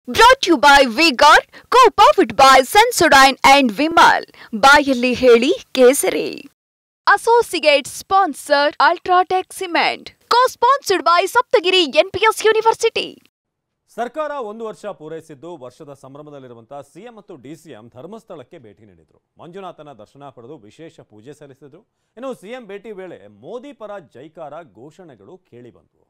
Brought to you by V-Guard, co-powered by Sensodyne and Vimal. ಬಾಯಲ್ಲಿ ಹೇಳಿ ಕೇಸರಿ. Associate sponsor Ultratech Cement. Co-sponsored by Saptagiri NPS University. ಸರ್ಕಾರ 1 ವರ್ಷ ಪೂರೈಸಿದ್ದು ವರ್ಷದ ಸಂಭ್ರಮದಲ್ಲಿರುವಂತ CM ಮತ್ತು ಡಿಸಿಎಂ ಧರ್ಮಸ್ಥಳಕ್ಕೆ ಭೇಟಿ ನೀಡಿದರು. ಮಂಜುನಾಥನ ದರ್ಶನ ಪಡೆದು ವಿಶೇಷ ಪೂಜೆ ಸಲ್ಲಿಸಿದರು. ಇನ್ನು ಸಿಎಂ ಭೇಟಿ ವೇಳೆ ಮೋದಿ ಪರ ಜೈಕಾರ ಘೋಷಣೆಗಳು ಕೇಳಿಬಂದವು.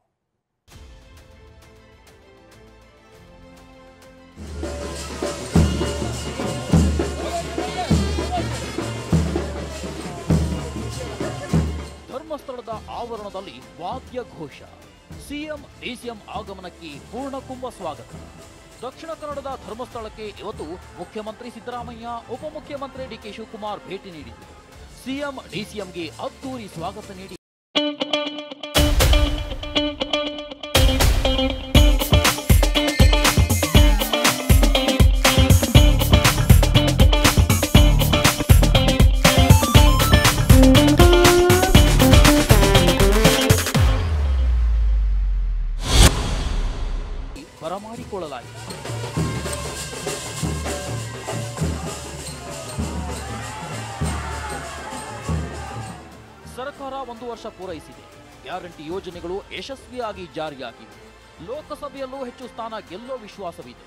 ಧರ್ಮಸ್ಥಳದ ಆವರಣದಲ್ಲಿ ವಾದ್ಯ ಘೋಷ. ಸಿಎಂ ಡಿಸಿಎಂ ಆಗಮನಕ್ಕೆ ಪೂರ್ಣಕುಂಭ ಸ್ವಾಗತ. ದಕ್ಷಿಣ ಕನ್ನಡದ ಧರ್ಮಸ್ಥಳಕ್ಕೆ ಇವತ್ತು ಮುಖ್ಯಮಂತ್ರಿ ಸಿದ್ದರಾಮಯ್ಯ, ಉಪಮುಖ್ಯಮಂತ್ರಿ ಡಿಕೆ ಶಿವಕುಮಾರ್ ಭೇಟಿ ನೀಡಿದರು. ಸಿಎಂ ಡಿಸಿಎಂಗೆ ಅದ್ದೂರಿ ಸ್ವಾಗತ ನೀಡಿ ಬರಮಾಡಿಕೊಳ್ಳಲಾಯಿತು. ಸರ್ಕಾರ 1 ವರ್ಷ ಪೂರೈಸಿದೆ. ಗ್ಯಾರಂಟಿ ಯೋಜನೆಗಳು ಯಶಸ್ವಿಯಾಗಿ ಜಾರಿಯಾಗಿವೆ. ಲೋಕಸಭೆಯಲ್ಲೂ ಹೆಚ್ಚು ಸ್ಥಾನ ಗೆಲ್ಲೋ ವಿಶ್ವಾಸವಿದೆ.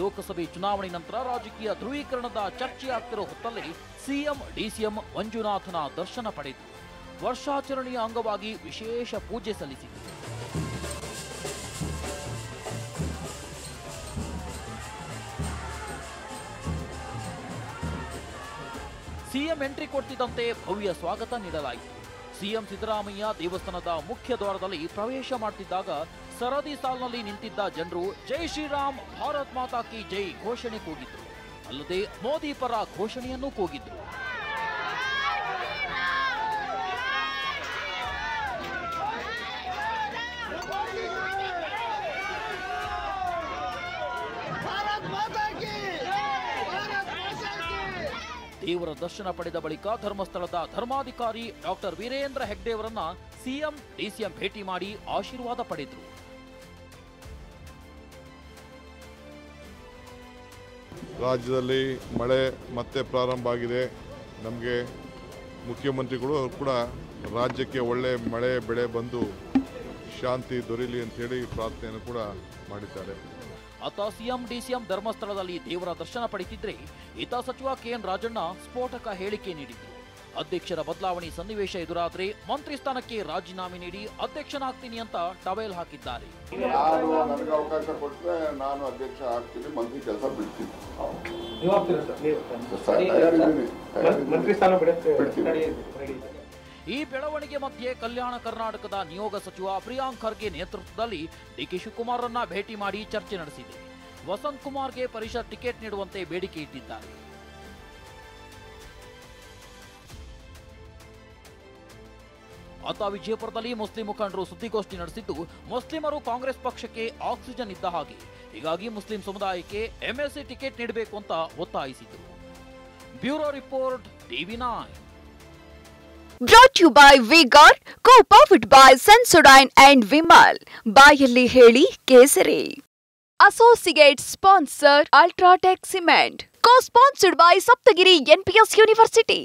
ಲೋಕಸಭೆ ಚುನಾವಣೆ ನಂತರ ರಾಜಕೀಯ ಧ್ರುವೀಕರಣದ ಚರ್ಚೆಯಾಗ್ತಿರೋ ಹೊತ್ತಲ್ಲಿ ಸಿಎಂ ಡಿಸಿಎಂ ಮಂಜುನಾಥನ ದರ್ಶನ ಪಡೆದು ವರ್ಷಾಚರಣೆಯ ಅಂಗವಾಗಿ ವಿಶೇಷ ಪೂಜೆ ಸಲ್ಲಿಸಿದರು. ಸಿಎಂ ಎಂಟ್ರಿ ಕೊಡ್ತಿದ್ದಂತೆ ಭವ್ಯ ಸ್ವಾಗತ ನೀಡಲಾಯಿತು. ಸಿಎಂ ಸಿದ್ದರಾಮಯ್ಯ ದೇವಸ್ಥಾನದ ಮುಖ್ಯ ದ್ವಾರದಲ್ಲಿ ಪ್ರವೇಶ ಮಾಡುತ್ತಿದ್ದಾಗ ಸರದಿ ಸಾಲಿನಲ್ಲಿ ನಿಂತಿದ್ದ ಜನರು ಜೈ ಶ್ರೀರಾಮ್, ಭಾರತ್ ಮಾತಾ ಕಿ ಜೈ ಘೋಷಣೆ ಕೂಗಿದ್ರು. ಅಲ್ಲದೆ ಮೋದಿ ಪರ ಘೋಷಣೆಯನ್ನೂ ಕೂಗಿದ್ರು. ದೇವರ ದರ್ಶನ ಪಡೆದ ಬಳಿಕ ಧರ್ಮಸ್ಥಳದ ಧರ್ಮಾಧಿಕಾರಿ ಡಾಕ್ಟರ್ ವೀರೇಂದ್ರ ಹೆಗ್ಡೆಯವರನ್ನ ಸಿಎಂ ಡಿಸಿಎಂ ಭೇಟಿ ಮಾಡಿ ಆಶೀರ್ವಾದ ಪಡೆದರು. ರಾಜ್ಯದಲ್ಲಿ ಮಳೆ ಮತ್ತೆ ಪ್ರಾರಂಭ ಆಗಿದೆ. ನಮಗೆ ಮುಖ್ಯಮಂತ್ರಿಗಳು ಕೂಡ ರಾಜ್ಯಕ್ಕೆ ಒಳ್ಳೆ ಮಳೆ ಬೆಳೆ ಬಂದು ಶಾಂತಿ ದೊರೆಯಲಿ ಅಂತೇಳಿ ಪ್ರಾರ್ಥನೆಯನ್ನು ಕೂಡ ಮಾಡಿದ್ದಾರೆ. ಅತ ಸಿಎಂ ಡಿಸಿಎಂ ಧರ್ಮಸ್ಥಳದಲ್ಲಿ ದೇವರ ದರ್ಶನ ಪಡೆದಿದ್ರೆ ಈತ ಸಚಿವ ಕೆಎನ್ ರಾಜಣ್ಣ ಸ್ಫೋಟಕ ಹೇಳಿಕೆ ನೀಡಿದ್ರು. ಅಧ್ಯಕ್ಷರ ಬದಲಾವಣೆ ಸನ್ನಿವೇಶ ಎದುರಾದ್ರೆ ಮಂತ್ರಿ ಸ್ಥಾನಕ್ಕೆ ರಾಜೀನಾಮೆ ನೀಡಿ ಅಧ್ಯಕ್ಷನಾಗ್ತೀನಿ ಅಂತ ಟವೆಲ್ ಹಾಕಿದ್ದಾರೆ. ನನಗೆ ಅವಕಾಶ ಕೊಟ್ಟರೆ ನಾನು ಅಧ್ಯಕ್ಷ ಆಗ್ತೀನಿ, ಮಂತ್ರಿ ಕೆಲಸ ಬಿಡ್ತೀನಿ. ಈ ಬೆಳವಣಿಗೆ ಮಧ್ಯೆ ಕಲ್ಯಾಣ ಕರ್ನಾಟಕದ ನಿಯೋಗ ಸಚಿವ ಪ್ರಿಯಾಂಕ್ ಖರ್ಗೆ ನೇತೃತ್ವದಲ್ಲಿ ಡಿಕೆ ಶಿವಕುಮಾರ್ ರನ್ನ ಭೇಟಿ ಮಾಡಿ ಚರ್ಚೆ ನಡೆಸಿದೆ. ವಸಂತ್ ಕುಮಾರ್ಗೆ ಪರಿಷತ್ ಟಿಕೆಟ್ ನೀಡುವಂತೆ ಬೇಡಿಕೆ ಇಟ್ಟಿದ್ದಾರೆ. ಅತ ವಿಜಯಪುರದಲ್ಲಿ ಮುಸ್ಲಿಂ ಮುಖಂಡರು ಸುದ್ದಿಗೋಷ್ಠಿ ನಡೆಸಿದ್ದು, ಮುಸ್ಲಿಮರು ಕಾಂಗ್ರೆಸ್ ಪಕ್ಷಕ್ಕೆ ಆಕ್ಸಿಜನ್ ಇದ್ದ ಹಾಗೆ, ಹೀಗಾಗಿ ಮುಸ್ಲಿಂ ಸಮುದಾಯಕ್ಕೆ ಎಂಎಲ್ಸಿ ಟಿಕೆಟ್ ನೀಡಬೇಕು ಅಂತ ಒತ್ತಾಯಿಸಿದರು. Bureau report TV9. Brought to you by V-Guard, co-powered by Sensodyne and Vimal. ಬಾಯಲ್ಲಿ ಹೇಳಿ ಕೇಸರಿ. Associate sponsor Ultratech Cement. Co-sponsored by Saptagiri NPS University.